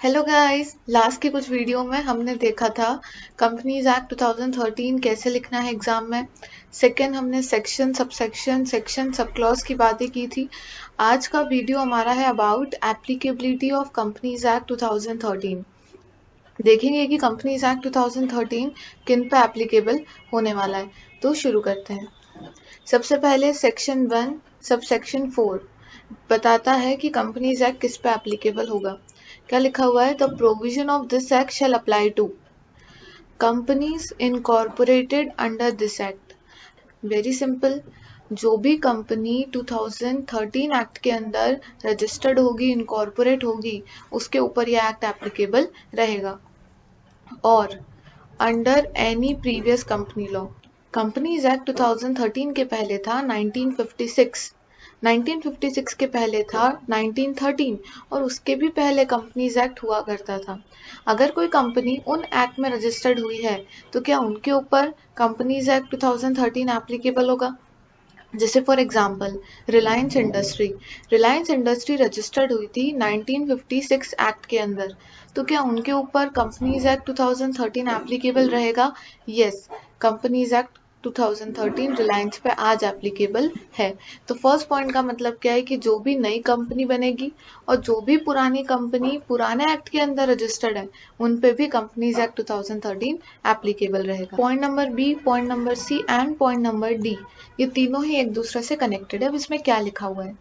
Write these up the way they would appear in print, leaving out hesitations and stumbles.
Hello guys, last के कुछ video में हमने देखा था कंपनीज एक्ट 2013 कैसे लिखना है एग्जाम में। सेकंड हमने सेक्शन सब क्लॉज की बातें की थी। आज का वीडियो हमारा है about applicability of companies act 2013। देखेंगे कि कंपनीज एक्ट 2013 किन पे एप्लीकेबल होने वाला है। तो शुरू करते हैं। सबसे पहले सेक्शन 1 सब सेक्शन 4 बताता है कि कंपनीज एक्ट किस पे एप्लीकेबल होगा। क्या लिखा हुआ है? The provision of this act shall apply to companies incorporated under this act. Very simple, जो भी कंपनी 2013 एक्ट के अंदर रजिस्टर्ड होगी, इनकॉर्पोरेट होगी, उसके ऊपर यह एक्ट एप्लीकेबल रहेगा। और under any previous company law. Companies act 2013 के पहले था 1956 के पहले था 1913 और उसके भी पहले कंपनीज एक्ट हुआ करता था। अगर कोई कंपनी उन एक्ट में रजिस्टर्ड हुई है तो क्या उनके ऊपर कंपनीज एक्ट 2013 एप्लीकेबल होगा? जैसे for example Reliance industry registered हुई थी 1956 एक्ट के अंदर, तो क्या उनके ऊपर कंपनीज एक्ट 2013 एप्लीकेबल रहेगा? यस, कंपनीज एक्ट 2013 रिलायंस पे आज एप्लीकेबल है। तो फर्स्ट पॉइंट का मतलब क्या है कि जो भी नई कंपनी बनेगी और जो भी पुरानी कंपनी पुराने एक्ट के अंदर रजिस्टर्ड है उन पे भी कंपनीज एक्ट 2013 एप्लीकेबल रहेगा। Point number B, point number C and point number D, ये तीनों ही एक दूसरे से कनेक्टेड है। अब इसमें क्या लिखा हुआ है?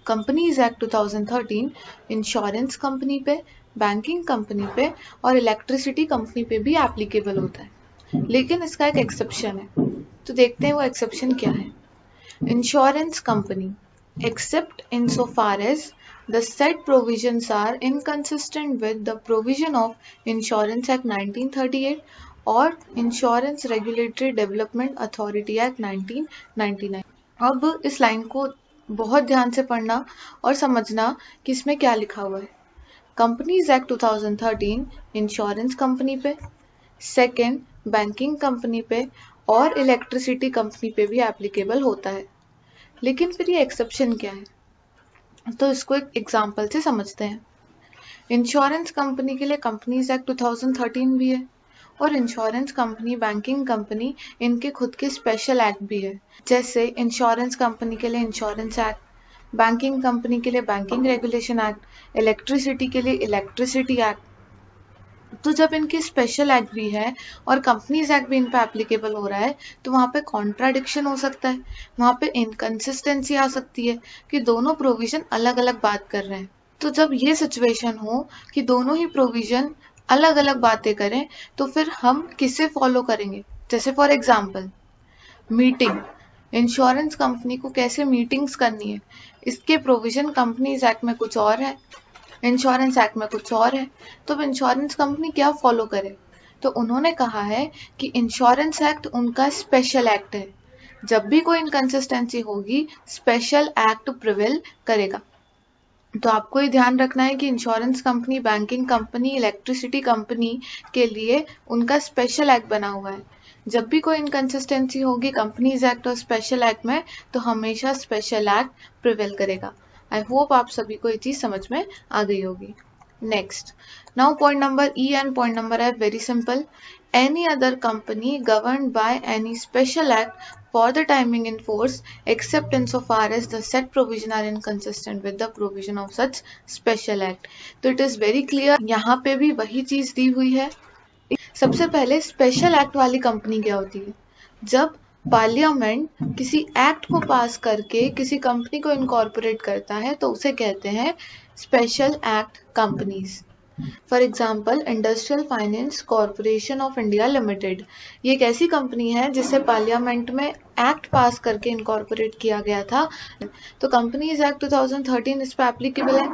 कंपनीज एक्ट 2013 इंश्योरेंस कंपनी पे, बैंकिंग कंपनी पे और इलेक्ट्रिसिटी कंपनी पे भी एप्लीकेबल होता है, लेकिन इसका एक एक्सेप्शन है। तो देखते हैं वो एक्सेप्शन क्या है। Insurance company except insofar as the said provisions are inconsistent with the provision of Insurance Act 1938 और Insurance Regulatory Development Authority Act 1999। अब इस लाइन को बहुत ध्यान से पढ़ना और समझना कि इसमें क्या लिखा हुआ है। कंपनीज एक्ट 2013 इंश्योरेंस कंपनी पे, सेकेंड बैंकिंग कंपनी पे और इलेक्ट्रिसिटी कंपनी पे भी एप्लीकेबल होता है, लेकिन फिर ये एक्सेप्शन क्या है? तो इसको एक एग्जांपल से समझते हैं। इंश्योरेंस कंपनी के लिए कंपनीज एक्ट 2013 भी है और इंश्योरेंस कंपनी, बैंकिंग कंपनी, इनके खुद के स्पेशल एक्ट भी है। जैसे इंश्योरेंस कंपनी के लिए इंश्योरेंस एक्ट, बैंकिंग कंपनी के लिए बैंकिंग रेगुलेशन एक्ट, इलेक्ट्रिसिटी के लिए इलेक्ट्रिसिटी एक्ट। तो जब इनके स्पेशल एक्ट भी है और कंपनीज एक्ट भी इन पे एप्लीकेबल हो रहा है तो वहां पे कॉन्ट्राडिक्शन हो सकता है, वहां पे इनकंसिस्टेंसी आ सकती है कि दोनों प्रोविजन अलग अलग बात कर रहे हैं। तो जब ये सिचुएशन हो कि दोनों ही प्रोविजन अलग अलग बातें करें तो फिर हम किसे फॉलो करेंगे? जैसे for example meeting, insurance company को कैसे मीटिंग्स करनी है, इसके प्रोविजन कंपनीज एक्ट में कुछ और है, इंश्योरेंस एक्ट में कुछ और है। तो अब इंश्योरेंस कंपनी क्या फॉलो करे? तो उन्होंने कहा है कि इंश्योरेंस एक्ट उनका स्पेशल एक्ट है, जब भी कोई इनकंसिस्टेंसी होगी स्पेशल एक्ट प्रिवेल करेगा। तो आपको ये ध्यान रखना है कि insurance company, banking company, electricity company के लिए उनका स्पेशल एक्ट बना हुआ है। जब भी कोई इनकंसिस्टेंसी होगी कंपनीज एक्ट और स्पेशल एक्ट में तो हमेशा स्पेशल एक्ट प्रिवेल करेगा। आई होप आप सभी को ये चीज समझ में आ गई होगी। Next, now point number E and point number F very simple. Any other company governed by any special act for the timing in force except insofar as the said provision are inconsistent with the provision of such special act। तो it is very clear, यहाँ पे भी वही चीज दी हुई है। सबसे पहले स्पेशल एक्ट वाली कंपनी क्या होती है? जब पार्लियामेंट किसी एक्ट को पास करके किसी कंपनी को इनकॉर्पोरेट करता है तो उसे कहते हैं special act companies. For example industrial finance corporation of India limited, ये एक ऐसी कंपनी है जिसे पार्लियामेंट में एक्ट पास करके इनकॉर्पोरेट किया गया था। तो कंपनीज एक्ट 2013 इस पर एप्लीकेबल है,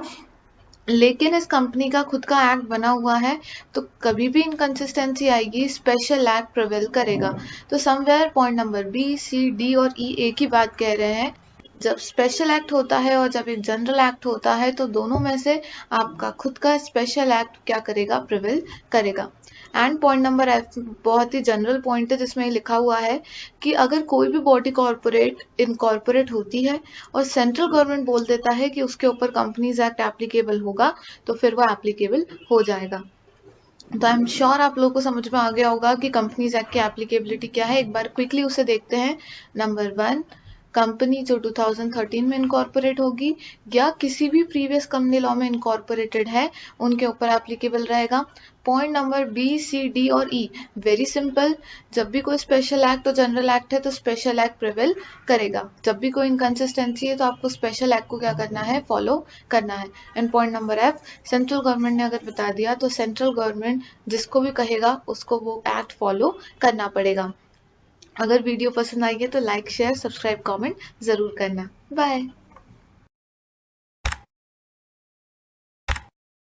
लेकिन इस कंपनी का खुद का एक्ट बना हुआ है तो कभी भी इनकंसिस्टेंसी आएगी स्पेशल एक्ट प्रिवेल करेगा। तो समवेयर पॉइंट नंबर बी, सी, डी और ई एक ही बात कह रहे हैं। जब स्पेशल एक्ट होता है और जब एक जनरल एक्ट होता है तो दोनों में से आपका खुद का स्पेशल एक्ट क्या करेगा? प्रिवेल करेगा। एंड पॉइंट नंबर एफ बहुत ही जनरल पॉइंट है, जिसमें लिखा हुआ है कि अगर कोई भी बॉडी कॉर्पोरेट इनकॉर्पोरेट होती है और सेंट्रल गवर्नमेंट बोल देता है कि उसके ऊपर कंपनीज एक्ट एप्लीकेबल होगा, तो फिर वो एप्लीकेबल हो जाएगा। तो आई एम श्योर आप लोगों को समझ में आ गया होगा कि कंपनीज एक्ट की एप्लीकेबिलिटी क्या है। एक बार क्विकली उसे देखते हैं। नंबर 1, कंपनी जो 2013 में इनकॉर्पोरेट होगी या किसी भी प्रीवियस कंपनी लॉ में इनकॉर्पोरेटेड है, उनके ऊपर एप्लीकेबल रहेगा। पॉइंट नंबर बी, सी, डी और ई, वेरी सिंपल। जब भी कोई स्पेशल एक्ट और जनरल एक्ट है तो स्पेशल एक्ट प्रिवेल करेगा। जब भी कोई इनकंसिस्टेंसी है तो आपको स्पेशल एक्ट को क्या करना है, फॉलो करना है। And point number F, central government ने अगर बता दिया तो सेंट्रल गवर्नमेंट जिसको भी कहेगा उसको वो एक्ट फॉलो करना पड़ेगा। अगर वीडियो पसंद आई है तो लाइक, शेयर, सब्सक्राइब, कमेंट जरूर करना। बाय।